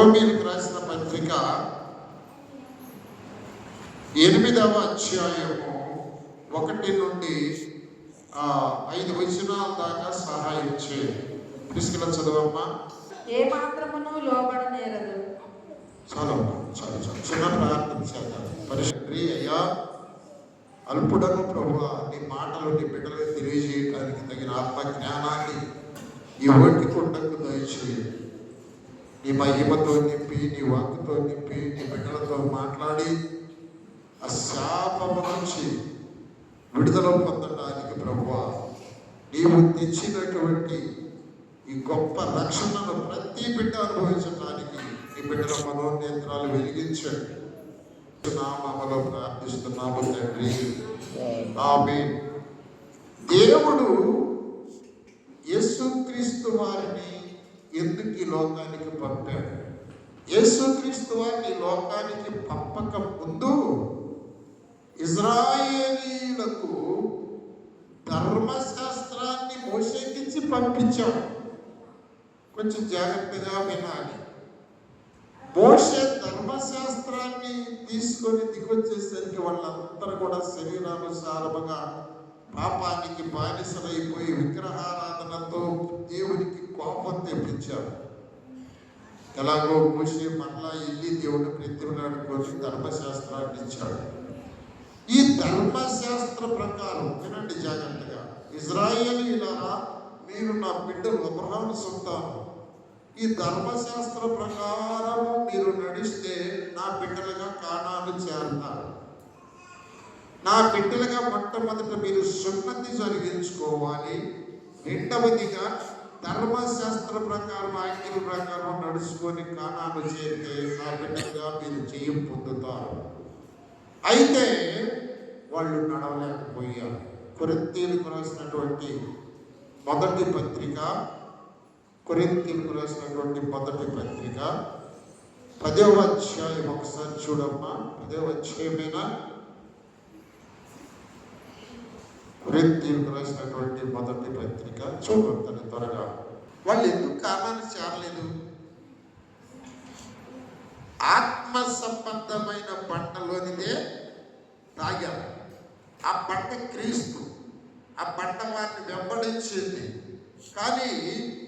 రోమీయులకు రాసిన పత్రిక 8వ అధ్యాయము 1 నుండి 5 వచనాల దాకా సహాయం చేయండి. తీసుకెళ్ళ చదవమ్మా. ఏ మాత్రమును లోబడనేరదు. చాలు చిన్న ప్రార్థన చేద్దాం. పరిశుద్ధి అయ్యా, అల్పుడను ప్రభువా, నీ మాటలు నీ బిడ్డలకు తెలియజేయడానికి తగిన ఆత్మ జ్ఞానాన్ని ఈ ఒంటి కొండకు దయచేయండి. నీ మహిమతో నింపి, నీ వాక్కుతో నింపి, నీ బిడ్డలతో మాట్లాడి ఆ శాపము నుంచి విడుదల పొందడానికి ప్రభువా, నీవు తెచ్చినటువంటి ఈ గొప్ప రక్షణను ప్రతి బిడ్డ అనుభవించడానికి నీ బిడ్డల మనోనేత్రాలు వెలిగించండి. నామములో ప్రార్థిస్తున్నాము తండ్రి, ఆమేన్. దేవుడు యేసుక్రీస్తు వారిని ఎందుకు ఈ లోకానికి పంపాడు? యేసుక్రీస్తు వారిని లోకానికి పంపక ముందు ఇజ్రాయేలీయులకు ధర్మశాస్త్రాన్ని మోసేకిచ్చి పంపించాడు. కొంచెం జాగ్రత్తగా వినాలి. మోషే ధర్మశాస్త్రాన్ని తీసుకొని దిగొచ్చేసరికి వాళ్ళందరూ కూడా శరీరానుసారముగా పాపానికి బానిసలైపోయి విగ్రహారాధనతో దేవునికి కోపం తెప్పించారు. ఎలాగో మోషే మళ్ళా వెళ్ళి దేవుడు ప్రతిమలాడుకొని ధర్మశాస్త్రాన్ని ఇచ్చాడు. ఈ ధర్మశాస్త్ర ప్రకారం వినండి జాగ్రత్తగా, ఇజ్రాయేలీయులారా, మీరు నా బిడ్డలు అబ్రహాము సంతానం. ఈ ధర్మశాస్త్ర ప్రకారము మీరు నడిస్తే నా బిడ్డలుగా కానాను చేరుతారు. నా బిడ్డలుగా మొట్టమొదట మీరు సున్నతి జరిగించుకోవాలి. రెండవదిగా ధర్మశాస్త్ర ప్రకారం, ఆజ్ఞల ప్రకారం నడుచుకొని కానాను చేరితే నా బిడ్డలుగా మీరు జయం పొందుతారు. అయితే వాళ్ళు నడవలేకపోయారు. కొరింథీయులకు రాసినటువంటి మొదటి పత్రిక 10వ అధ్యాయం ఒకసారి చూడమ్మా. 10వ అధ్యాయమేనా? కొరింథీయులకు రాసినటువంటి మొదటి పత్రిక చూడండి త్వరగా. వాళ్ళు ఎందుకు కారణాన్ని చేరలేదు? ఆత్మ సంబంధమైన పంటలోనిదే తాగారు. ఆ పంట క్రీస్తు, ఆ పంట వారిని వెంబడించింది. కానీ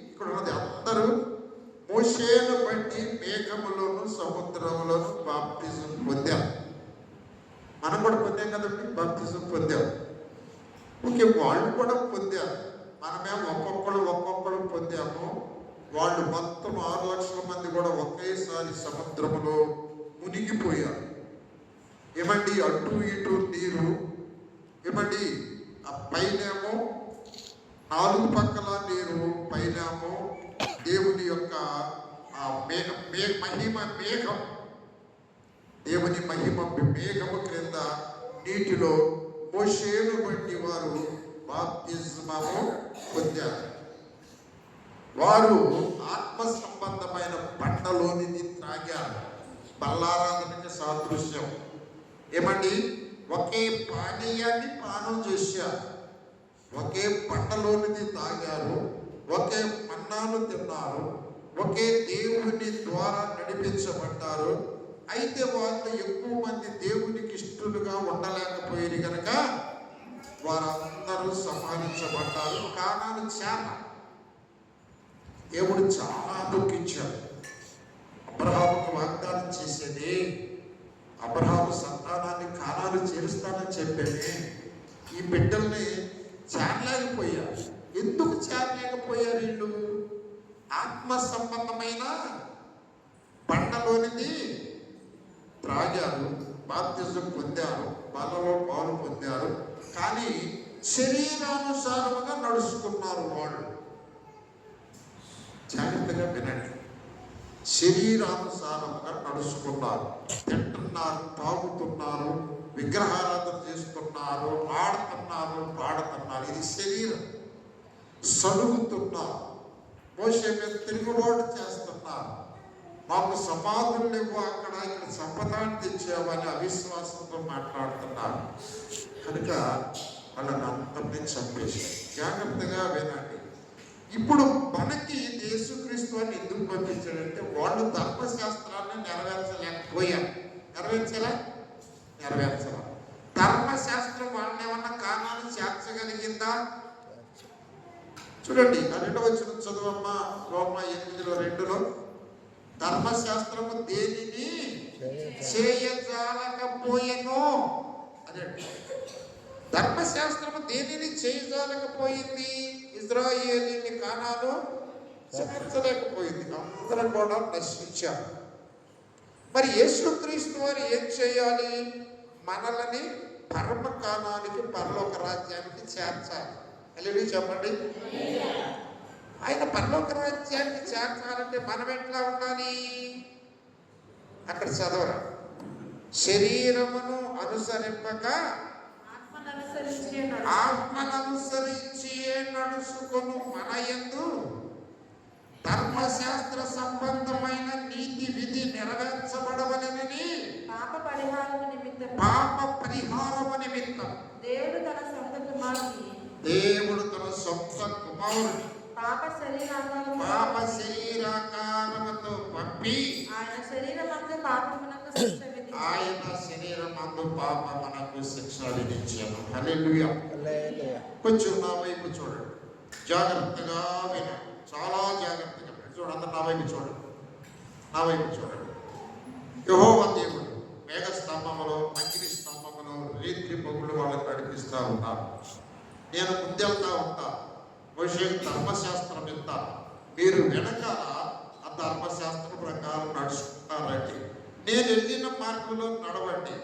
ఇక్కడ ఉన్నది అందరూ మోషేను బట్టి మేఘములోను సముద్రంలోను బాప్తిజం పొందాం. మనం కూడా పొందాం కదండి, బాప్తిజం పొందాం. ఓకే, వాళ్ళు కూడా పొందారు. మనమేమో ఒక్కొక్కరు పొందాము. వాళ్ళు మొత్తం 6 లక్షల మంది కూడా ఒకేసారి సముద్రంలో మునిగిపోయారు. ఏమండి, అటు ఇటు నీరు. ఏమండి, ఆ పైనేమో 4 పక్కల నీరు, పైనేమో దేవుని యొక్క మేఘం, దేవుని మేఘము క్రింద నీటిలో మోషేను బట్టి వారు బాప్తిస్మము పొందారు. వారు ఆత్మ సంబంధమైన పంటలోనిది త్రాగారు. బల్లారాధనకి సాదృశ్యం. ఏమండి, ఒకే పానీయాన్ని పానం చేశారు, ఒకే పంటలోనిది తాగారు, ఒకే మన్నాను తిన్నారు, ఒకే దేవుని ద్వారా నడిపించబడ్డారు. అయితే వాళ్ళు ఎక్కువ మంది దేవునికి ఇష్టలుగా ఉండలేకపోయారు కనుక వారందరూ సంహరించబడ్డారు. కానాను చేర దేవుడు చాలా దుఃఖించాడు. అబ్రహాముకు వాగ్దానం చేసేది, అబ్రహాము సంతానాన్ని కానాను చేరుస్తానని చెప్పేది, ఈ బిడ్డల్ని చేరలేకపోయారు. ఎందుకు చేరలేకపోయారు? వీళ్ళు ఆత్మ సంబంధమైన పంటలోనిది త్రాగారు, బాప్తిజం పొందారు, బలలో పాలు పొందారు. కానీ శరీరానుసారముగా నడుచుకున్నారు. వాళ్ళు జాగ్రత్తగా వినండి, శరీరానుసారముగా నడుచుకున్నారు. తింటున్నారు, తాగుతున్నారు, విగ్రహారాధన చేస్తున్నారు, ఆడుతున్నారు, పాడుతున్నారు. ఇది శరీరం. సడుగుతున్నారు, మోషే మీద తిరుగుబాటు చేస్తున్నారు. మాకు సమాధులు లేవు, అక్కడ ఇక్కడ సంపదాన్ని తెచ్చామని అవిశ్వాసంతో మాట్లాడుతున్నారు. కనుక వాళ్ళని అంతనే చంపేశారు. జాగ్రత్తగా వినండి. ఇప్పుడు మనకి యేసుక్రీస్తు అని ఎందుకు పంపించాడంటే వాళ్ళు ధర్మశాస్త్రం ధర్మశాస్త్రము దేనిని చేయజాలకపోయెను. అదే ధర్మశాస్త్రము దేనిని చేయజాలకపోయింది? ఇశ్రాయేలీయుని కానాను చేర్చలేకపోయింది. అందరూ కూడా నశించారు. మరి యేసుక్రీస్తు వారు ఏం చేయాలి? మనల్ని పరమ కానానికి, పరలోక రాజ్యానికి చేర్చాలి. హల్లెలూయా చెప్పండి. ఆయన పరలోక రాజ్యానికి చేర్చాలంటే మనం ఎట్లా ఉండాలి? అక్కడ చదవరా, శరీరమును అనుసరింపక ఆత్మను అనుసరించి నడుచుకొను మన యందు ధర్మశాస్త్ర సంబంధమైన నీతి విధి నెరవేర్చబడవలెనని పాప పరిహారము నిమిత్తం దేవుడు తన సొంత కుమారుని పాప శరీరాకారముతో పంపి ఆయన శరీరమందు పాపమునకు శిక్ష విధించాను. హల్లెలూయా. కొంచెం నా వైపు చూడండి, జాగ్రత్తగా వినండి, చాలా జాగ్రత్తగా చూడండి. అందరు నా వైపు చూడండి, నా వైపు చూడండి. యెహోవా దేవుడు మేఘ స్తంభములో, అగ్ని స్తంభములో రేత్రి పగులు వాళ్ళని నడిపిస్తూ ఉన్నారు. నేను ముందెళ్తా ఉంటా, మోషే ధర్మశాస్త్రం ఎంత, మీరు వెనకాల ఆ ధర్మశాస్త్రం ప్రకారం నడుచుకుంటారండి. నేను వెళ్ళిన మార్గంలో నడవండి.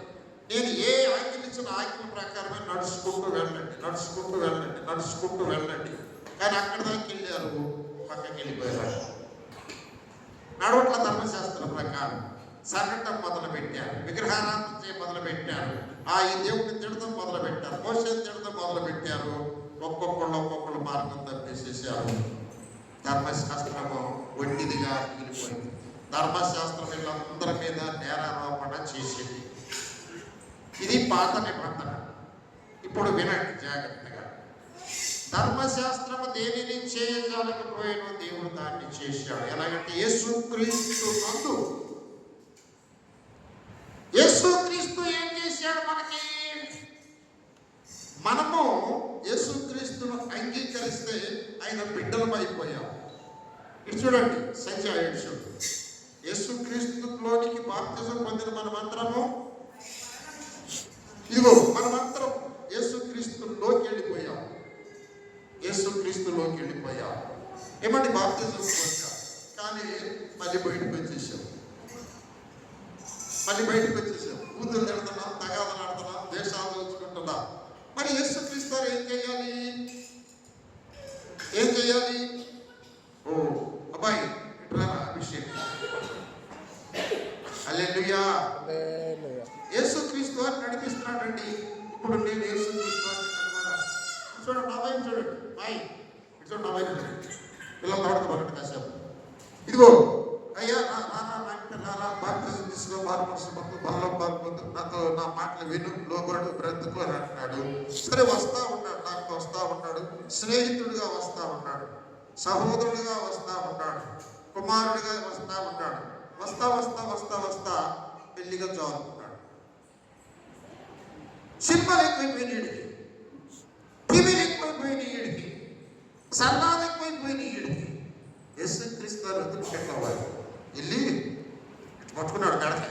నేను ఏ ఆజ్ఞ ఇచ్చిన ఆజ్ఞ ప్రకారమే నడుచుకుంటూ వెళ్ళండి, నడుచుకుంటూ వెళ్ళండి, నడుచుకుంటూ వెళ్ళండి. కానీ అక్కడ దాకా వెళ్ళారు, పక్కకి వెళ్ళిపోయారు. నడవట్ల ధర్మశాస్త్రం ప్రకారం సగటం మొదలు పెట్టారు, విగ్రహారాధన చేయ మొదలు పెట్టారు, ఈ దేవుడిని తిడతం మొదలు పెట్టారు, మోషేని తిడతం మొదలు పెట్టారు. ఒక్కొక్కళ్ళు మార్గం తప్పేసేసారు. ధర్మశాస్త్రము ఒంటిదిగా మిగిలిపోయింది. ధర్మశాస్త్రం వీళ్ళందరి మీద నేరారోపణ చేసింది. ఇది పాత నిబంధన. ఇప్పుడు వినండి జాగ్రత్తగా. ధర్మశాస్త్రము దేనిని చేయజాలకపోయినో దేవుడు దాన్ని చేశాడు. ఎలాగంటే యేసుక్రీస్తు నందు, యేసుక్రీస్తు ఏం చేశాడు మనకి? మనము యేసుక్రీస్తును అంగీకరిస్తే ఆయన బిడ్డలం అయిపోయాం. ఇటు చూడండి, సంఖ్య 7 చూడండి. యేసుక్రీస్తులోనికి బాప్తిజం పొందిన మనమంతరము, ఇదిగో మనమంతరం యేసుక్రీస్తులోకి వెళ్ళిపోయాం. యేసుక్రీస్తులోకి వెళ్ళిపోయాం. ఏమంటే బాప్తిజం పొందాం, కానీ మళ్ళీ బయటకు వచ్చేసాం. కూతురు తిడుతున్నాం, తగాదలు ఆడుతున్నాం, దేశాలు దోచుకుంటున్నాం. మరి యేసుక్రీస్తు ఏం చేయాలి? ఓ అబ్బాయి ఇట్లా అభిషేకం. హల్లెలూయా. యేసుక్రీస్తు వారు నడిపిస్తున్నాడండి. ఇప్పుడు నేను యేసుక్రీస్తు వారిని చూడండి, నా వైపు చూడండి, చూడండి, నా వైపు చూడండి. పిల్లలు ఆడుతున్నారండి కాసేపు. ఇదిగో అయ్యా, బాప్తిజం తీసుకో, బాలమనసు బలం బాగుంది, నాతో నా మాటలు విను, లోబడు, బ్రతుకు అని అంటున్నాడు. సరే, వస్తా ఉన్నాడు, నాతో వస్తా ఉన్నాడు, స్నేహితుడిగా వస్తా ఉన్నాడు, సహోదరుడిగా వస్తా ఉన్నాడు, కుమారుడిగా వస్తా ఉన్నాడు. వస్తా పెళ్లిగా చాలుకున్నాడు. సినిమాలు ఎక్కువైపోయినాడికి, టీవీలు ఎక్కువైపోయినాడికి, సన్నాలు ఎక్కువైపోయినాడికి. యేసుక్రీస్తు వదిలిపెట్టవాలి. వెళ్ళి పట్టుకున్నాడు, గడక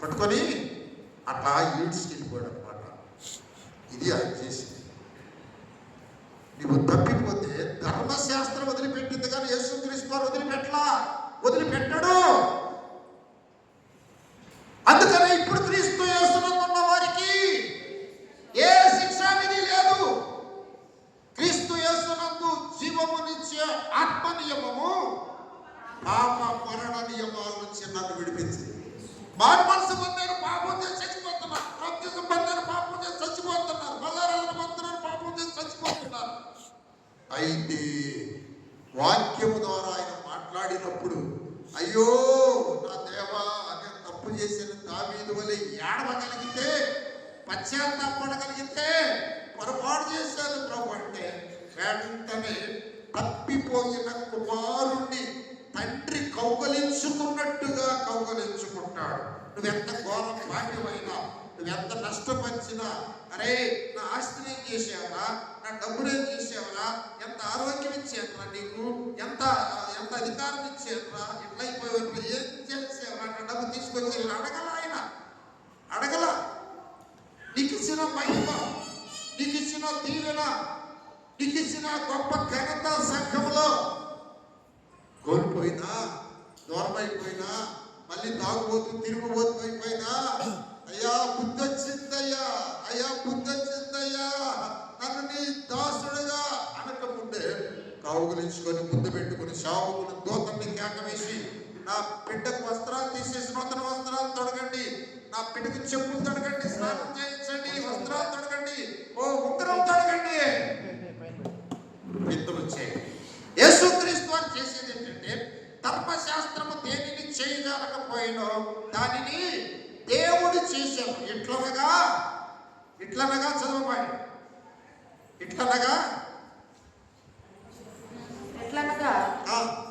పట్టుకొని అట్లా ఈడ్చుకెళ్ళిపోయాడు అనమాట. ఇది ఆయన చేసింది. నువ్వు తప్పిపోతే ధర్మశాస్త్రం వదిలిపెట్టింది, కానీ యేసుక్రీస్తు వారు వదిలిపెట్టడు. అందుకనే ఇప్పుడు క్రీస్తు యేసునందున్న వారికి ఏ శిక్షా విధి లేదు. క్రీస్తు యేసునందు జీవమునిచ్చే ఆత్మ నియమము పాప మరణ నియమాల నుంచి నన్ను విడిపించింది. మారు మనసు పొందారు, పాపం చేసి చచ్చిపోతున్నారు. బాప్తిజం పొందారు, పాపం చేసి చచ్చిపోతున్నారు. బల్లారాధన పొందుతున్నారు, పాపం చేసి చచ్చిపోతున్నారు. అయితే వాక్యము ద్వారా ఆయన మాట్లాడినప్పుడు, అయ్యో నా దేవా, నేను తప్పు చేసిన దావీదు వలె ఏడవగలిగితే, పశ్చాత్తాపడగలిగితే, పొరపాటు చేశాను ప్రభు అంటే వెంటనే తప్పిపోయిన కుమారుణ్ణి తండ్రి కౌగలించుకున్నట్టుగా కౌగలించుకుంటాడు. నువ్వెంత ఘోర భాగ్యమైనా నువ్వు ఎంత నష్టపరిచినా, అరే నా ఆస్తిని ఏం చేసావరా, నా డబ్బులు ఏం చేసావరా, ఎంత ఆరోగ్యం ఇచ్చేవరా, నీకు ఎంత ఎంత అధికారం ఇచ్చేవరా, ఎట్లా అయిపోయావు, ఏం చేసేవరా, నా డబ్బు తీసుకొచ్చి అడగల. ఆయన అడగల. నీకు ఇచ్చిన మహిమ, నీకు ఇచ్చిన దీవెన, నీకు ఇచ్చిన గొప్ప ఘనత సంఘంలో కోల్పోయినా, దూరం అయిపోయినా, మళ్ళీ తాగుబోతూ తిరుగుబోతూ అయిపోయినా, అయ్యా బుద్ధి వచ్చిందయ్యా, అయ్యా బుద్ధి వచ్చిందయ్యా, నన్ను నీ దాసుడుగా అనకముందే కావుగులించుకొని ముద్దు పెట్టుకుని శావుకుని దూతల్ని కేకవేసి, నా బిడ్డకు వస్త్రాలు తీసేసి నూతన వస్త్రాలు తొడగండి, నా బిడ్డకు చెప్పులు తొడగండి, స్నానం చేయించండి, వస్త్రాలు తొడగండి, ఓ ఉంగరం తొడగండి, విత్తులు చేయండి. యేసుక్రీస్తు వారు చేసేది ఏంటంటే, ధర్మశాస్త్రము దేనిని చేయగలకపోయినో దానిని దేవుడు చేశాడు. ఇట్లనగా చదవబాయి, ఇట్లనగా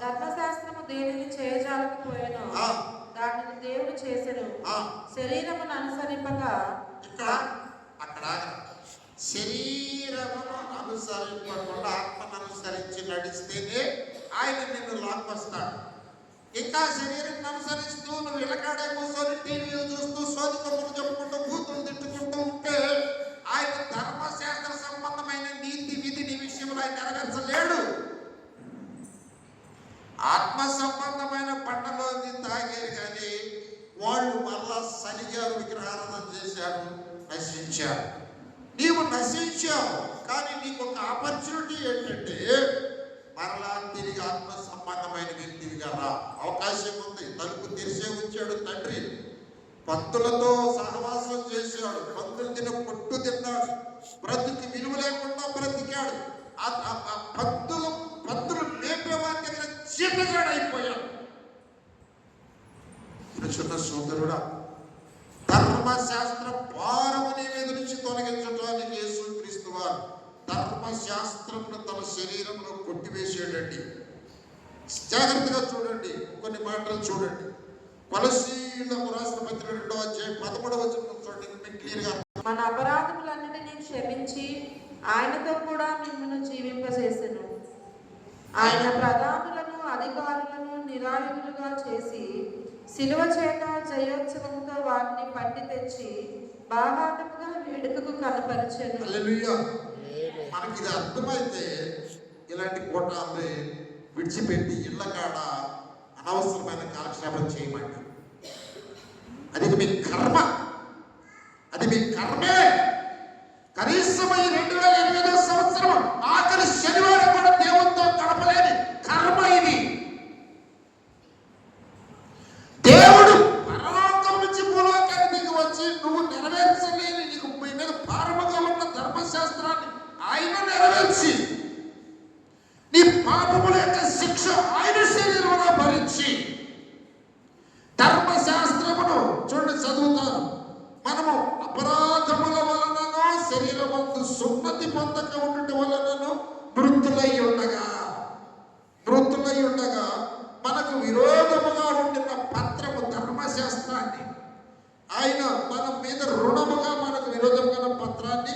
ధర్మశాస్త్రము దేనిని చేయజాలకపోయానో దానిని దేవుడు చేసెను. శరీరమును అనుసరింపగా, అక్కడ శరీరమును అనుసరింపకుండా ఆత్మను అనుసరించి నడిస్తేనే ఆయన నిన్ను లాక్కొస్తాడు. ఇంకా శరీరం అనుసరిస్తూ నువ్వు ఇళ్ళకాడే కూర్చొని టీవీలు చూస్తూ సోది కబుర్లు చెప్పుకుంటూ బూతులు తిట్టుకుంటూ ఉంటే ఆయన ధర్మశాస్త్ర సంబంధమైన నీతి విధిని విషయంలో ఆయన నెరవేర్చలేడు. ఆత్మ సంబంధమైన పంటలోని తాగారు కానీ వాళ్ళు మరలా సరిగారు, విగ్రహారాధన చేశారు, నశించారు. నీవు నశించావు, కానీ నీకు ఒక ఆపర్చునిటీ ఏంటంటే మరలా తిరిగి ఆత్మ సంబంధమైన వ్యక్తివిగా రా. అవకాశం ఉంది. తలుపు తెరిసే ఉంచాడు తండ్రి. పంతులతో సహవాసం చేశాడు, పంతులు తిన పొట్టు తిన్నాడు, బ్రతుకి విలువ లేకుండా బ్రతికాడు. పంతులు మేపేవారి దగ్గర చీటగాడు అయిపోయాడు. చిన్న సోదరుడా, ధర్మశాస్త్ర భారము నీ మీద నుంచి తొలగించడానికి యేసుక్రీస్తు వారు ధర్మశాస్త్రమును తన శరీరంలో కొట్టివేసాడండి. జాగ్రత్తగా చూడండి, కొన్ని మాటలు చూడండి. కొలస్సీయులకు రాసిన పత్రిక 2వ అధ్యాయం 13వ వచనం చూడండి క్లియర్గా. మన అపరాధములన్నిటినీ క్షమించి ఆయనతో కూడా మిమ్మల్ని జీవింపజేసెను. ఆయన ప్రధానులను అధికారులను నిరాయుధులుగా చేసి శిలువ చేత జయోత్సవంతో వారిని పట్టి తెచ్చి బాహాటముగా వేడుకకు కనపరిచెను. హల్లెలూయా. మనకి ఇది అర్థమైతే ఇలాంటి కోటాన్ని విడిచిపెట్టి ఇళ్ళ కాడ అనవసరమైన కాలక్షేపం చేయమండి. అది మీ కర్మ, అది మీ కర్మే. కనీసం ఈ 2008వ సంవత్సరం ఆఖరి శనివారం కూడా దేవునితో గడపలేని కర్మ ఇది. దేవుడు పరలోకం నుంచి భూలోకానికి వచ్చి నువ్వు నెరవేర్చలేని, నీకు మీ మీద భారముగా ఉన్న ధర్మశాస్త్రాన్ని ఆయన నెరవేర్చి నీ పాపముల యొక్క శిక్ష ఆయన శరీరంలో భరించి ధర్మశాస్త్రమును చూడండి, చదువుతాను. మనము అపరాధముల వలనను శరీరమందు సున్నతి పొందక ఉండటం వలనను మృతులై ఉండగా మనకు విరోధముగా ఉండిన పత్రము ధర్మశాస్త్రాన్ని ఆయన మన మీద రుణముగా మనకు విరోధముగా పత్రాన్ని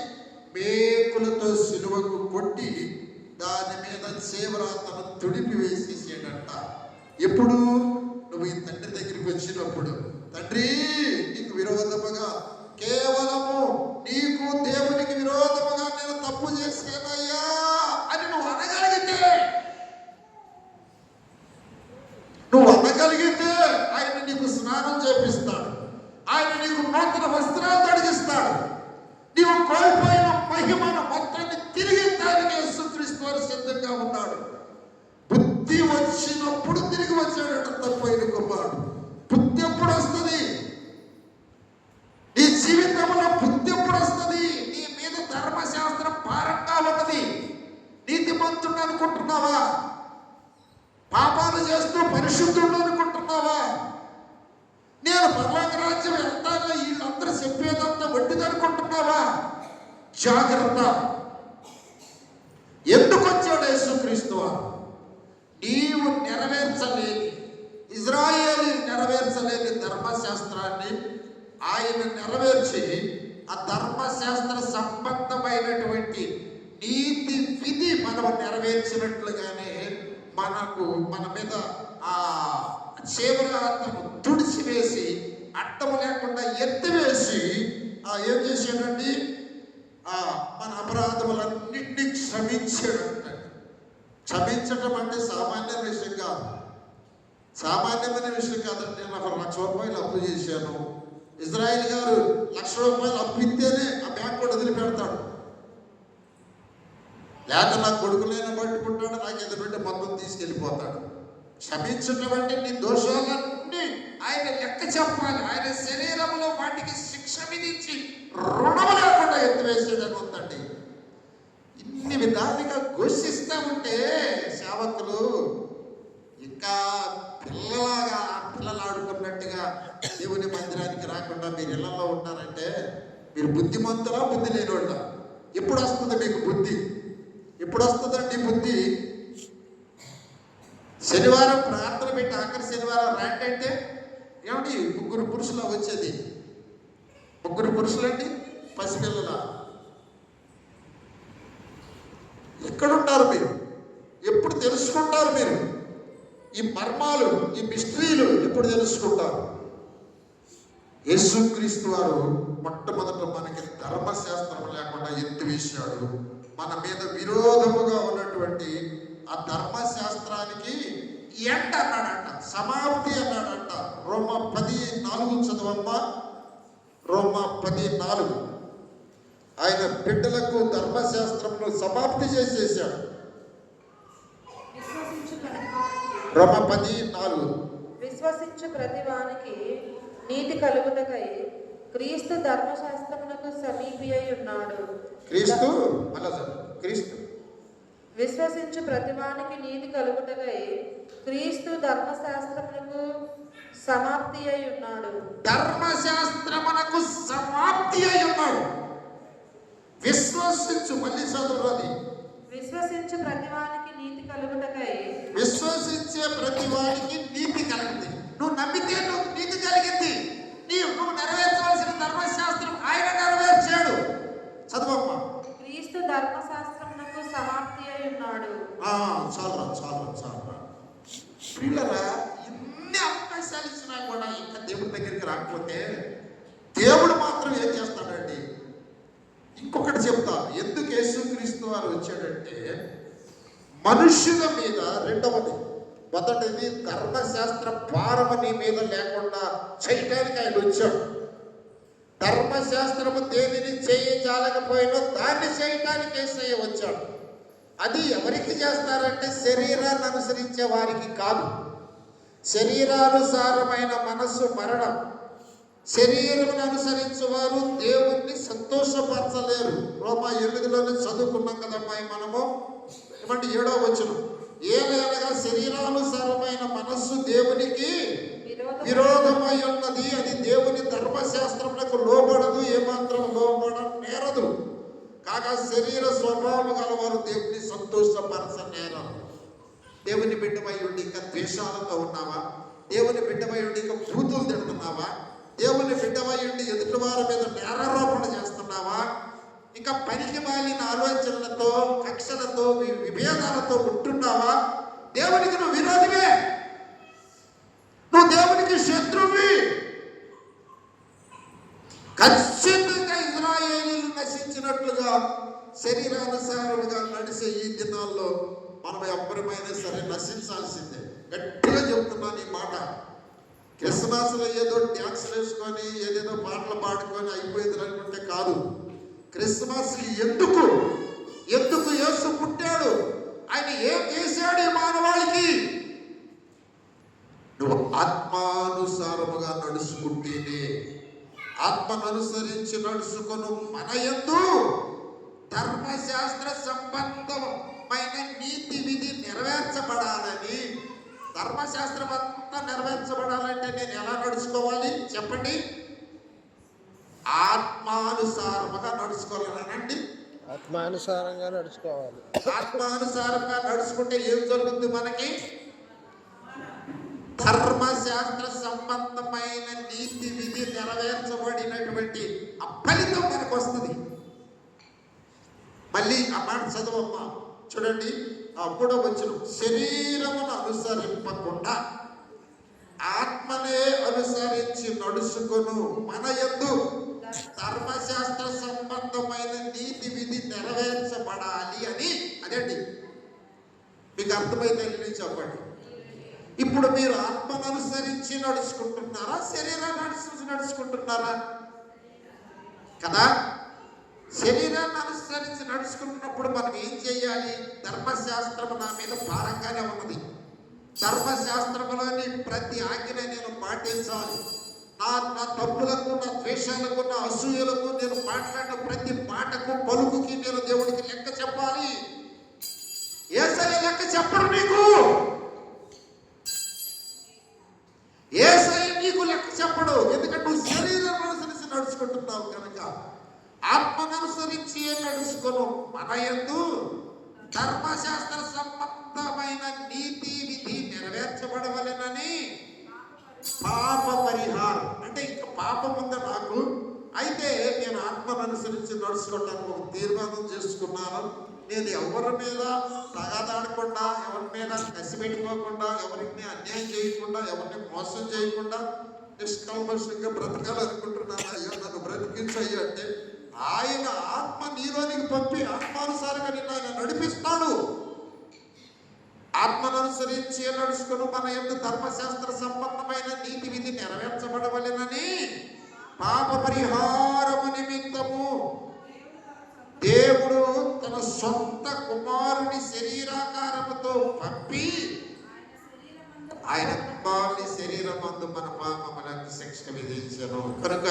మేకులతో సిలువకు కొట్టి దాని మీద చేవరాతను తుడిపి వేసేసాడంట. ఎప్పుడు నువ్వు ఈ తండ్రి దగ్గరికి వచ్చినప్పుడు, తండ్రి నీకు విరోధముగా, కేవలము నీకు దేవునికి విరోధముగా నేను తప్పు చేశానయ్యా అని నువ్వు అనగలిగితే ఆయన నీకు స్నానం చేపిస్తాడు, ఆయన నీకు నూతన వస్త్రాలు తొడిగిస్తాడు. నీవు కోల్పోయిన మహిమను మొత్తాన్ని తిరిగి దానికి యేసుక్రీస్తు వారు సిద్ధంగా ఉన్నాడు. బుద్ధి వచ్చినప్పుడు తిరిగి వచ్చాడట తప్పైన కుమారుడు. బుద్ధి ఎప్పుడు వస్తుంది? నీ జీవితంలో బుద్ధి ఎప్పుడు వస్తుంది? నీ మీద ధర్మశాస్త్రం భారంగా ఉన్నది. నీతిమంతుడు అనుకుంటున్నావా? పాపాలు చేస్తూ పరిశుద్ధుడు అనుకుంటున్నావా? నేను పరలోక రాజ్యం వెళ్తాను వీళ్ళందరూ చెప్పేదంతా వడ్డిదనుకుంటున్నావా? జాగ్రత్త. ఎందుకు వచ్చాడు యేసుక్రీస్తు వారు? నీవు నెరవేర్చలేని, ఇజ్రాయేలు నెరవేర్చలేని ధర్మశాస్త్రాన్ని ఆయన నెరవేర్చి ఆ ధర్మశాస్త్ర సంబంధమైనటువంటి నీతి విధి మనం నెరవేర్చినట్లుగానే మన మీద ఆ చేవరాత్మను తుడిచివేసి అడ్డం లేకుండా ఎత్తివేసి ఏం చేశాడండి? మన అపరాధములన్నింటినీ క్షమించాడంట. క్షమించటం అంటే సామాన్యమైన విషయం కాదు, సామాన్యమైన విషయం కాదంటే. నేను ఒక ₹1,00,000 అప్పు చేశాను, ఇజ్రాయిల్ గారు ₹1,00,000 అప్పు ఇస్తేనే ఆ బ్యాంకు వదిలిపెడతాడు. లేక నా కొడుకులైనా పట్టుకుంటాడు, నాకు ఎదురుంటే మొత్తం తీసుకెళ్ళిపోతాడు. క్షమించటం అంటే నీ దోషాలన్నీ ఆయన లెక్క చెప్పాలి. ఆయన శరీరంలో వాటికి శిక్ష విధించి రుణం లేకుండా ఎత్తివేసేదని ఉందండి. ఇన్ని విధాలుగా ఘోషిస్తూ ఉంటే సేవకులు ఇంకా పిల్లలు ఆడుకున్నట్టుగా దేవుని మందిరానికి రాకుండా మీరు ఇళ్లలో ఉంటారంటే మీరు బుద్ధిమంతులా, బుద్ధి లేనివాళ్ళ? ఎప్పుడు వస్తుంది మీకు బుద్ధి? ఎప్పుడు వస్తుందండి బుద్ధి? శనివారం ప్రార్థన పెట్టి ఆఖరి శనివారం రండి అంటే ఏమండి 3 పురుషులు వచ్చేది? 3 పురుషులండి, పసిపిల్లల. ఎక్కడుంటారు మీరు? ఎప్పుడు తెలుసుకుంటారు మీరు? ఈ మర్మాలు, ఈ మిస్టరీలు ఎప్పుడు తెలుసుకుంటారు? యేసుక్రీస్తు వారు మొట్టమొదట మనకి ధర్మశాస్త్రం లేకుండా ఎత్తివేశాడు. మన మీద విరోధముగా ఉన్నటువంటి ఆ ధర్మశాస్త్రానికి ఎండ్ అన్నాడంట, సమాప్తి అన్నాడంట. రోమా 10:4 చదవమ్మా. రోమా 10:4. ఆయన బిడ్డలకు ధర్మశాస్త్రంలో సమాప్తి చేసేసాడు. రోమా 10:4. విశ్వసించు ప్రతివానికి నీతి కలుగుటకై క్రీస్తు ధర్మశాస్త్రమునకు సమీపి అయి ఉన్నాడు. క్రీస్తు విశ్వసించు ప్రతివానికి నీతి కలుగుటకై క్రీస్తు ధర్మశాస్త్రమునకు సమాప్తి అయి ఉన్నాడు. ధర్మశాస్త్రమునకు సమాప్తి అయి ఉన్నాడు. విశ్వసించు, మళ్ళీ చదువురాది. విశ్వసించు ప్రతివానికి నీతి కలుగుటకై. విశ్వసించే ప్రతివానికి నీతి కలిగింది. నువ్వు నమ్మితే నువ్వు నీతి కలిగింది. నువ్వు నెరవేర్చవలసిన ధర్మశాస్త్రం ఆయన నెరవేర్చాడు. చదువమ్మా. క్రీస్తు ధర్మశాస్త్రమునకు సమాప్తి అయి ఉన్నాడు. చాలా ప్రియులరా, ఇన్ని అవకాశాలు ఇచ్చినా కూడా ఇంకా దేవుడి దగ్గరికి రాకపోతే దేవుడు మాత్రం ఏం చేస్తాడండి? ఇంకొకటి చెప్తా. ఎందుకు యేసుక్రీస్తు వారు వచ్చాడంటే మనుష్యుల మీద, మొదటిది ధర్మశాస్త్ర భారము నీ మీద లేకుండా చేయడానికి ఆయన వచ్చాడు. ధర్మశాస్త్రము దేనిని చేయజాలకపోయినా దాన్ని చేయటానికి యేసయ్య వచ్చాడు. అది ఎవరికి చేస్తారంటే శరీరాన్ని అనుసరించే వారికి కాదు. శరీరానుసారమైన మనస్సు మరణం. శరీరం అనుసరించేవారు దేవుణ్ణి సంతోషపరచలేరు. రోమా 8లోనే చదువుకున్నాం కదమ్మా మనము. ఏమంటే 7వ వచనం, ఏలైనగా శరీరానుసారమైన మనస్సు దేవునికి విరోధమై ఉన్నది, అది దేవుని ధర్మశాస్త్రములకు లోబడదు, ఏమాత్రం లోబడనేరదు. కాగా శరీర స్వభావం గలవారు దేవుని సంతోషపరచనేరరు. దేవుని బిడ్డమై ఉండి ఇంకా ద్వేషాలతో ఉన్నావా? దేవుని బిడ్డమై ఉండి ఇంకా బూతులు తిడుతున్నావా? దేవుని బిడ్డమై ఉండి ఎదుటి వారి మీద నేరారోపణ చేస్తున్నావా? ఇంకా పనికి మాలిన ఆలోచనలతో, కక్షలతో, విభేదాలతో ఉంటున్నావా? దేవునికి నువ్వు విరోధమే, నువ్వు దేవునికి శత్రువి. ఖచ్చితంగా ఇజ్రాయేలీలు నశించినట్లుగా శరీరానుసారులుగా నడిచే ఈ దినాల్లో మనం ఎవరిమైనా సరే నశించాల్సిందే. గట్టిగా చెప్తున్నాను ఈ మాట. క్రిస్మస్లో ఏదో డ్యాన్స్లు వేసుకొని ఏదేదో పాటలు పాడుకొని అయిపోయింది అనుకుంటే కాదు. క్రిస్మస్ ఎందుకు యేసు పుట్టాడు? ఆయన ఏం చేశాడు ఈ మానవాళికి? నువ్వు ఆత్మానుసారముగా నడుచుకుంటేనే, ఆత్మను అనుసరించి నడుచుకొను మన యందు ధర్మశాస్త్ర సంబంధమైన నీతి విధి నెరవేర్చబడాలని. ధర్మశాస్త్రం అంతా నెరవేర్చబడాలంటే నేను ఎలా నడుచుకోవాలి చెప్పండి? ఆత్మానుసారముగా నడుచుకోవాలనండి. ఆత్మానుసారంగా నడుచుకోవాలి. ఆత్మానుసారంగా నడుచుకుంటే ఏం జరుగుతుంది మనకి? ధర్మశాస్త్ర సంబంధమైన నీతి విధి నెరవేర్చబడి ఫలితం మనకు వస్తుంది. మళ్ళీ ఆ మాట చదవమ్మా, చూడండి. అప్పుడు వచ్చిన శరీరమును అనుసరింపకుండా ఆత్మనే అనుసరించి నడుచుకొను మన యందు ధర్మశాస్త్ర సంబంధమైన నీతి విధి నెరవేర్చబడాలి అని. అదండి, మీకు అర్థమైతే చెప్పండి. ఇప్పుడు మీరు ఆత్మను అనుసరించి నడుచుకుంటున్నారా, శరీరాన్ని అనుసరించి నడుచుకుంటున్నారా? కదా, శరీరాన్ని అనుసరించి నడుచుకుంటున్నప్పుడు మనం ఏం చేయాలి? ధర్మశాస్త్రము నా మీద భారంగానే ఉన్నది. ధర్మశాస్త్రములోని ప్రతి ఆజ్ఞ నేను పాటించాలి. నా తప్పులకు, నా ద్వేషాలకు, నా అసూయలకు, నేను మాట్లాడిన ప్రతి మాటకు, పలుకుకి నేను దేవుడికి లెక్క చెప్పాలి. యేసయ్య లెక్క చెప్పడు నీకు. యేసయ్య నీకు లెక్క చెప్పడు. ఎందుకంటే నువ్వు శరీరం అనుసరించి నడుచుకుంటున్నావు కనుక. ఆత్మను అనుసరించి నడుచుకోను మన యందు ధర్మశాస్త్ర సంబంధమైన నీతి విధి నెరవేర్చబడవలెనని. పాప పరిహారం అంటే ఇంకా పాపం ఉందా నాకు? అయితే నేను ఆత్మను అనుసరించి నడుచుకోవడానికి ఒక తీర్మానం చేసుకున్నాను. నేను ఎవరి మీద తగాదాడకుండా, ఎవరి మీద కసి పెట్టుకోకుండా, ఎవరికి అన్యాయం చేయకుండా, ఎవరిని మోసం చేయకుండా నిష్కల్మషంగా బ్రతకాలనుకుంటున్నాను. అయ్యా నన్ను బ్రతికించయ్యా అంటే ఆయన ఆత్మ నీలోనికి పంపి ఆత్మానుసారంగా నిన్ను ఆయన నడిపిస్తాడు. ఆత్మను అనుసరించి నడుచుకుని మన యందు ధర్మశాస్త్ర సంబంధమైన నీతి విధి నెరవేర్చబడవలెనని పాప పరిహారము నిమిత్తము దేవుడు తన సొంత కుమారుని శరీరాకారముతో పంపి ఆయన కుమారుని శరీరమందు మన పాపములకు శిక్ష విధించను. కనుక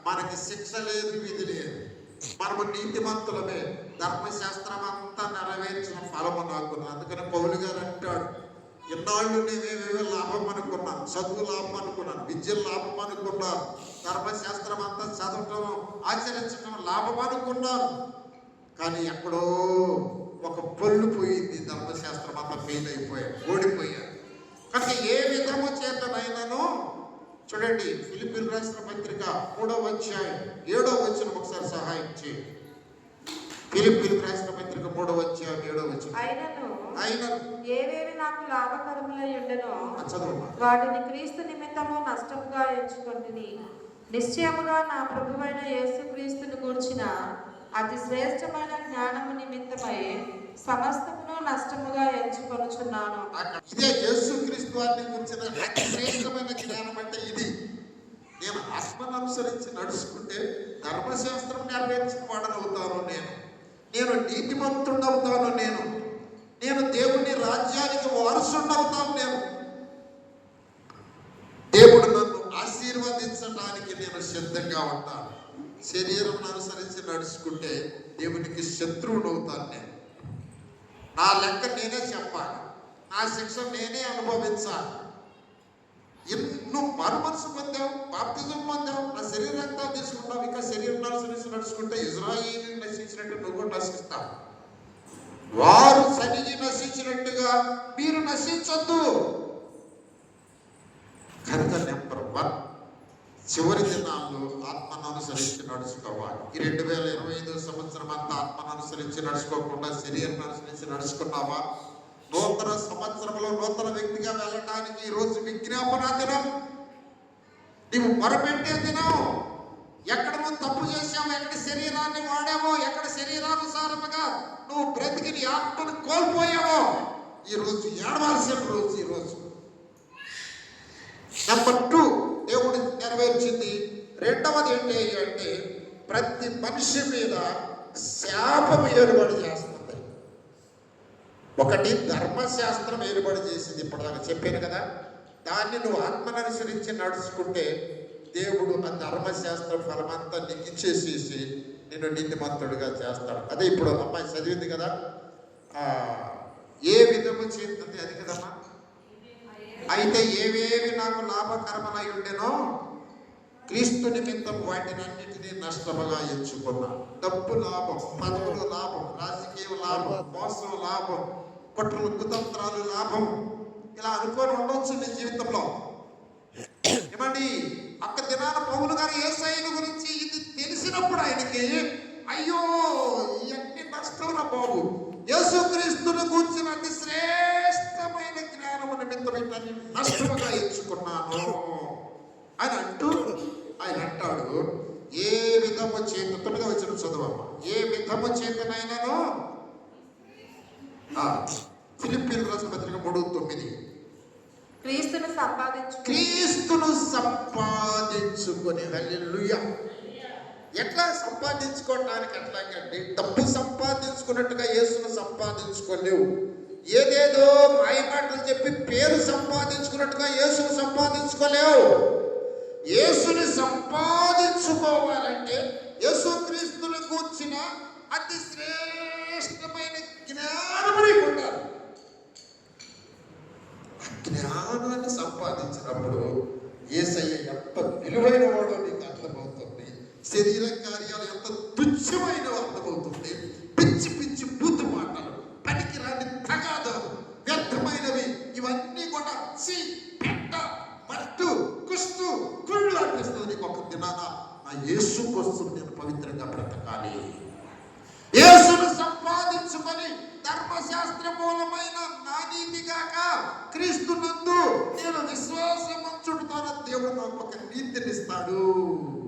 మనకి శిక్ష లేదు, విధి లేదు. మనము నీతిమంతులమే. ధర్మశాస్త్రం అంతా నెరవేర్చిన ఫలము నాకు. అందుకని పౌలు గారు అంటాడు, ఎన్నాళ్ళు నేనేవేవో లాభం అనుకున్నాను, చదువు లాభం అనుకున్నాను, విద్య లాభం అనుకున్నాను, ధర్మశాస్త్రం అంతా చదవటం ఆచరించడం లాభం అనుకున్నాను. కానీ ఎక్కడో ఒక పొల్లు పోయింది. ధర్మశాస్త్రం అంతా ఫెయిల్ అయిపోయాడు, ఓడిపోయాడు. కనుక ఏ విధము చేతనైనాను చూడండి, ఫిలిప్పీయులకు రాసిన పత్రిక 3వ అధ్యాయం 7వ వచనం ఒకసారి సహాయం చేయండి. ఫిలిప్పీయులకు రాసిన పత్రిక 3వ అధ్యాయం 7వ వచనం. అయినను ఏవేవి నాకు లాభకరములై ఉండెనో చదువు. వాటిని క్రీస్తు నిమిత్తము నష్టముగా ఎంచుకొంటిని. నిశ్చయముగా నా ప్రభువైన యేసుక్రీస్తును గూర్చిన అతి శ్రేష్టమైన జ్ఞానము నిమిత్తమై సమస్తమును నష్టముగా ఎంచుకొనుచున్నాను. ఇదే యేసుక్రీస్తు వారిని గురించిన అతి శ్రేష్టమైన జ్ఞానం అంటే ఇది. నేను ఆత్మను అనుసరించి నడుచుకుంటే ధర్మశాస్త్రం నెరవేర్చిన వాడనవుతాను. నేను నీతిమంతుడవుతాను. నేను దేవుని రాజ్యానికి వారసుడవుతాను. దేవుడు నన్ను ఆశీర్వదించడానికి నేను సిద్ధంగా ఉంటాను. శరీరం అనుసరించి నడుచుకుంటే దేవునికి శత్రువుడు అవుతాను. నా లెక్క నేనే చెప్పాలి, నా శిక్ష నేనే అనుభవించాలి. నువ్వు మారు మనసు పొందావు, బాప్తిజం పొందావు, నా శరీరంతో తీసుకుంటావు. ఇంకా శరీరం అనుసరించి నడుచుకుంటే ఇజ్రాయేలుని నశించినట్టు నువ్వు కూడా నశిస్తావు. వారు సరిగి నశించినట్టుగా మీరు నశించొద్దు. కనుక నెంబర్ 1 చివరి దినాల్లో ఆత్మను అనుసరించి నడుచుకోవాలి. ఈ 2025 సంవత్సరం అంతా ఆత్మను అనుసరించి నడుచుకోకుండా శరీరం అనుసరించి నడుచుకున్నావా? నూతన సంవత్సరంలో నూతన వ్యక్తిగా వెళ్ళటానికి ఈ రోజు విజ్ఞాపన దినం, నీవు మొరపెట్టే దినం. ఎక్కడ నువ్వు తప్పు చేసావు, ఎక్కడ శరీరాన్ని వాడావో, ఎక్కడ శరీరానుసారముగా నువ్వు బ్రతికి నీ ఆత్మను కోల్పోయావో, ఈ రోజు ఏడవలసిన రోజు. ఈ రోజు నెంబర్ 2 దేవుడు నెరవేర్చింది. రెండవది ఏంటి అంటే ప్రతి మనిషి మీద శాపం ఏర్పాటు చేస్తుంది. ఒకటి ధర్మశాస్త్రం ఏర్పాటు చేసింది. ఇప్పటిదాకా చెప్పాను కదా, దాన్ని నువ్వు ఆత్మను అనుసరించి నడుచుకుంటే దేవుడు ఆ ధర్మశాస్త్ర ఫలమంతా నీకు ఇచ్చేసేసి నిన్ను నీతిమంతుడిగా చేస్తాడు. అదే ఇప్పుడు అమ్మాయి చదివింది కదా, ఏ విధము చేస్తుంది అది కదమ్మా. అయితే ఏవేవి నాకు లాభకరమై ఉండెనో క్రీస్తు నిమిత్తం వాటినన్నిటినీ నష్టముగా ఎంచుకున్నాను. డబ్బు లాభం, పదవులు లాభం, రాజకీయ లాభం, మోసం లాభం, కుట్రలు కుతంత్రాలు లాభం, ఇలా అనుకొని ఉండొచ్చు నీ జీవితంలో. ఏమండి, ఒక్క దినాన పౌలు గారు యేసయ్య గురించి ఇది తెలిసిన వచ్చినప్పుడు ఆయనకి అయ్యో ఇవన్నీ నష్టం రా బాబు, యేసుక్రీస్తును కూర్చున్న అతి శ్రేష్టమైన జ్ఞానము నిమిత్తం ఇతన్ని నష్టముగా ఎంచుకున్నాను అని అంటూ ఆయన అంటాడు, ఏ విధము చేత 9వ వచనం చదవమ్మ. ఏ విధము చేతనైనాను ఫిలిప్పీయులకు రాసిన పత్రిక 3:9 క్రీస్తును సంపాదించుకొని. హల్లెలూయా. ఎట్లా సంపాదించుకోవడానికి? ఎట్లాగండి? డబ్బు సంపాదించుకున్నట్టుగా యేసును సంపాదించుకోలేవు. ఏదేదో మాయమాటలు చెప్పి పేరు సంపాదించుకున్నట్టుగా యేసును సంపాదించుకోలేవు. యేసుని సంపాదించుకోవాలంటే యేసుక్రీస్తుని కూర్చిన అతి శ్రేష్టమైన జ్ఞానము నీకు ఉండాలి. జ్ఞానాన్ని సంపాదించినప్పుడు యేసయ్య ఎంత విలువైన వాడో నీకు అర్థమవుతుంది. శరీర కార్యాలు ఎంత తుచ్చమైన అర్థమవుతుంది. పిచ్చి పిచ్చి బూతు మాటలు, పనికిరాని తగాదాలు, వ్యర్థమైనవి ఇవన్నీ కూడా పెట్ట మట్టు కుస్తు కుళ్ళు అనిపిస్తుంది నీకు. ఒక దినాన నా యేసు కోసం నేను పవిత్రంగా బ్రతకాలి. యేసును సంపాదించుకొని ధర్మశాస్త్ర మూలమైన నా నీతిగాక క్రీస్తునందు నేను విశ్వాసమంచుడుతాను. దేవుడు నాకు ఒక నీతినిస్తాడు.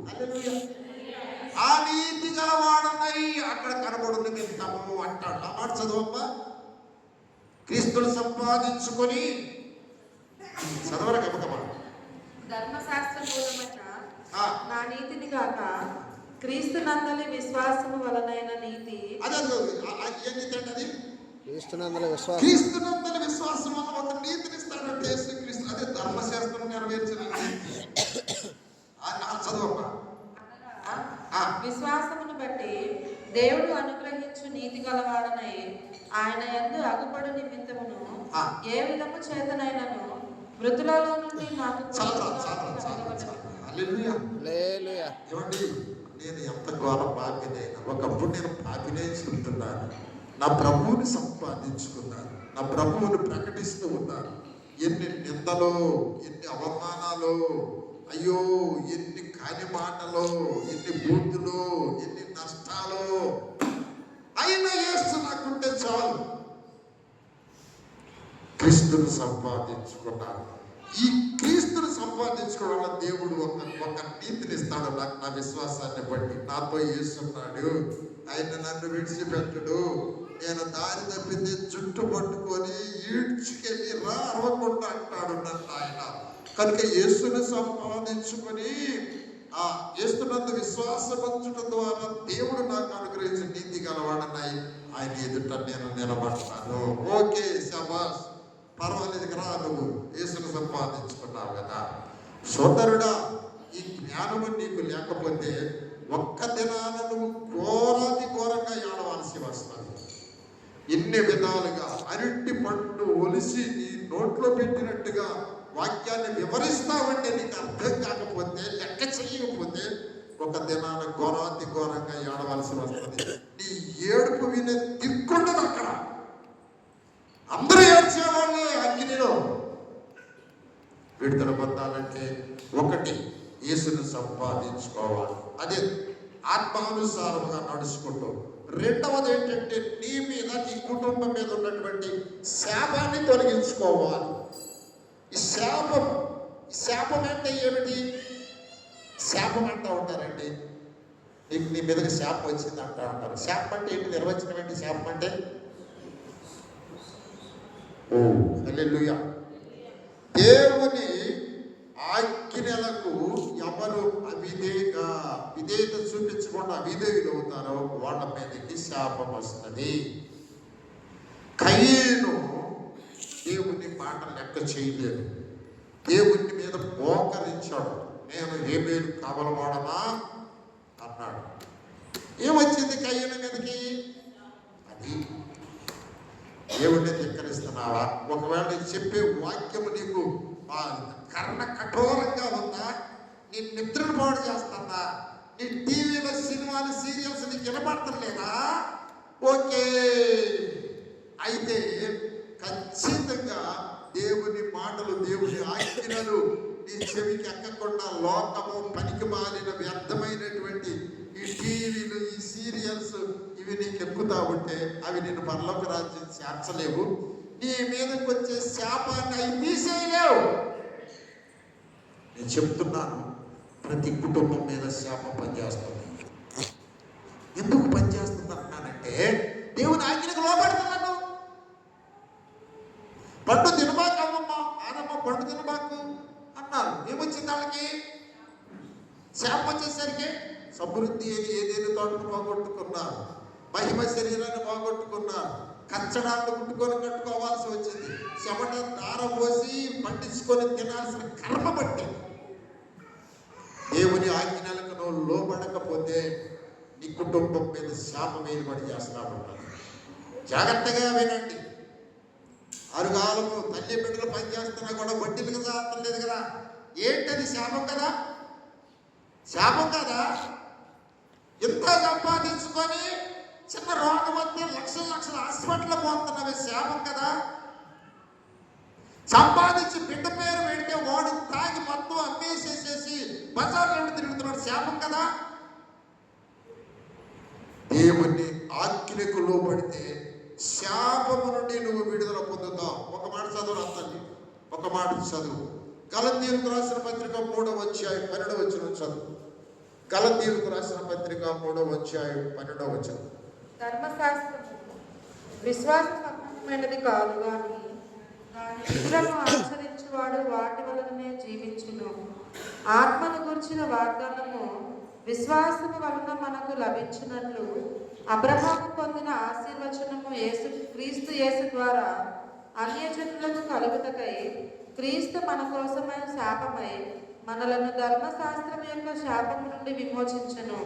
హల్లెలూయా. ఆ నీతి గల వాడనై అక్కడ కనబడు నిమిత్తము అంటాడు. ఆ మాట చదవమ్మా. క్రీస్తును సంపాదించుకొని చదవర గమకమా. ధర్మశాస్త్ర మూలమైన నా నీతిని గాక క్రీస్తునందలి విశ్వాసము వలనైన నీతి. అదే ఏ నీతి అంటే అది? క్రీస్తునందలి విశ్వాసం. క్రీస్తునందలి విశ్వాసం వల్ల ఒక నీతినిస్తాడంటే యేసుక్రీస్తు. అదే ధర్మశాస్త్రం నెరవేర్చిన చదవమ్మా. విశ్వాసమును బట్టి దేవుడు అనుగ్రహించు నీతి గలవాడనై ఆయన యందు అగుపడు నిమిత్తమును ఏ విధము చేతనైనను మృతులలో నుండి నాకు ఏమండి, నేను ఎంత ఘోర పాపినైనా, ఒకప్పుడు నేను పాపినే చెప్తున్నాను. నా ప్రభువుని సంపాదించుకున్నాను, నా ప్రభువుని ప్రకటిస్తూ ఉన్నాను. ఎన్ని నిందలు, ఎన్ని అవమానాలు, అయ్యో ఎన్ని కాని మాటలు, ఎన్ని బూతులు, ఎన్ని నష్టాలు అయినా యేసు నాకుంటే చాలు. క్రీస్తును సంపాదించుకున్నాను. ఈ క్రీస్తును సంపాదించుకోవడం వల్ల దేవుడు ఒక నీతిని ఇస్తాడు నాకు. నా విశ్వాసాన్ని బట్టి నాతో యేసున్నాడు, ఆయన నన్ను విడిచిపెట్టడు. నేను దారి తప్పితే జుట్టు పట్టుకొని ఈడ్చుకెళ్ళి రా అరవకుండా అంటాడు నన్ను ఆయన. కనుక యేసుని సంపాదించుకొని ఆ యేసునందు విశ్వాసపరచడం ద్వారా దేవుడు నాకు అనుగ్రహించిన నీతి గలవాడన్నాయి. ఆయన ఎదుట నేను నిలబడతాను. ఓకే, శబాష్, పర్వాలేదు రా, నువ్వు యేసును సంపాదించుకున్నావు కదా. సోదరుడా, ఈ జ్ఞానము నీకు లేకపోతే ఒక్క దినాన నువ్వు ఘోరంగా ఏడవలసి వస్తుంది. ఇన్ని విధాలుగా అరటి పండు ఒలిసి నీ నోట్లో పెట్టినట్టుగా వాక్యాన్ని వివరిస్తావంటే నీకు అర్థం కాకపోతే, లెక్క చేయకపోతే ఒక దినాన ఘోరంగా ఏడవలసి వస్తుంది. నీ ఏడుపు వినే దిక్కుండదు అక్కడ. అందరూ ఏడ్చేవాళ్ళే అగ్నిలో. విడుదల పొందాలంటే ఒకటి, యేసును సంపాదించుకోవాలి, అదే ఆత్మానుసారముగా నడుచుకుంటూ. రెండవది ఏంటంటే నీ మీద, నీ కుటుంబం మీద ఉన్నటువంటి శాపాన్ని తొలగించుకోవాలి. ఈ శాపం అంటే ఏమిటి? శాపం అంటూ ఉంటారండి. నీకు నీ మీదకి శాపం వచ్చింది అంటూ ఉంటారు. శాపం అంటే ఏంటి? నిర్వచనం ఏంటి శాపం అంటే? హల్లెలూయా. దేవుని ఆజ్ఞలకు ఎవరు విధేయత చూపించకుండా అవిధేయులు అవుతారో వాళ్ళ మీదకి శాపం వస్తుంది. కయీను దేవుని మాట లెక్క చేయలేదు, దేవుని మీద మోకరించాడు. నేను హేబేలు కావలవాడనా అన్నాడు. ఏమొచ్చింది కయీను మీదకి? అది దేవుడిని ధిక్కరిస్తున్నావా? ఒకవేళ నీకు చెప్పే వాక్యము నీకు కర్ణ కఠోరంగా ఉందా? నీ నిద్రను పాడు చేస్తుందా? నీ టీవీలో సినిమాలు, సీరియల్స్ నీకు వినపడతలేదా? ఓకే, అయితే ఖచ్చితంగా దేవుని మాటలు, దేవుని ఆజ్ఞలు నీ చెవికి ఎక్కకుండా లోకము, పనికి మాలిన వ్యర్థమైనటువంటి ఈ ఈ టీవీలు, ఈ సీరియల్స్ ఇవి నీకు ఎక్కుతా ఉంటే అవి నేను పరలోక రాజ్యం చేర్చలేవు. నీ మీదకి వచ్చే శాపాన్ని అవి తీసేయలేవు. నేను చెప్తున్నాను, ప్రతి కుటుంబం మీద శాపం పనిచేస్తుంది. ఎందుకు పనిచేస్తుంది అంటున్నానంటే, దేవుని ఆజ్ఞకు లోబడుతున్నాను. పండు తినబాకు అమ్మమ్మ, ఆనమ్మ పండు తినబాకు అన్నారు. ఏమొచ్చింది వాళ్ళకి? శాపం వచ్చేసరికి సమృద్ధి అని ఏదేని తోటను పోగొట్టుకున్నారు, మహిమ శరీరాన్ని పోగొట్టుకున్నారు, కచ్చడాన్ని ముట్టుకొని కట్టుకోవాల్సి వచ్చింది, చెమట దార పోసి పండించుకొని తినాల్సిన కర్మ పట్టింది. దేవుని ఆజ్ఞలకు నువ్వు లోబడకపోతే నీ కుటుంబం మీద శాపం ఏర్పడి చేస్తాడు. జాగ్రత్తగా వినండి. అరుగాలము తల్లి బిడ్డలు పనిచేస్తున్నా కూడా వడ్డీలకు సాధం లేదు కదా. ఏంటది? శాపం కదా, శాపం కదా. ఎంత సంపాదించుకొని చిన్న రోగం వస్తే లక్షల లక్షల హాస్పిటల్ పోతున్నవి, శాపం కదా. సంపాదించి బిడ్డ పేరు పెడితే వాడు తాగి మొత్తం అమ్మేసేసేసి బజార్లో తిరుగుతున్నాడు, శాపం కదా. దేవుని ఆజ్ఞకు లోబడితే శాపము నుండి నువ్వు విడుదల పొందుతావు. ఒక మాట చదువు అంతండి, ఒక మాట చదువు. గలతీయులకు రాసిన పత్రిక 3వ అధ్యాయం 12వ వచనం చదువు. గలతీయులకు రాసిన పత్రిక 3వ అధ్యాయం 12వ వచనం. ధర్మశాస్త్రము విశ్వాస సంబంధమైనది కాదు కానీ విధులను అనుసరించువాడు వాటి వలననే జీవించును. ఆత్మను గురించిన వాగ్దానము విశ్వాసము వలన మనకు లభించినట్లు అబ్రహాము పొందిన ఆశీర్వచనము క్రీస్తు యేసు ద్వారా అన్యజనులకు కలుగుటకై క్రీస్తు మన కోసమై శాపమై మనలను ధర్మశాస్త్రం యొక్క శాపము నుండి విమోచించెను.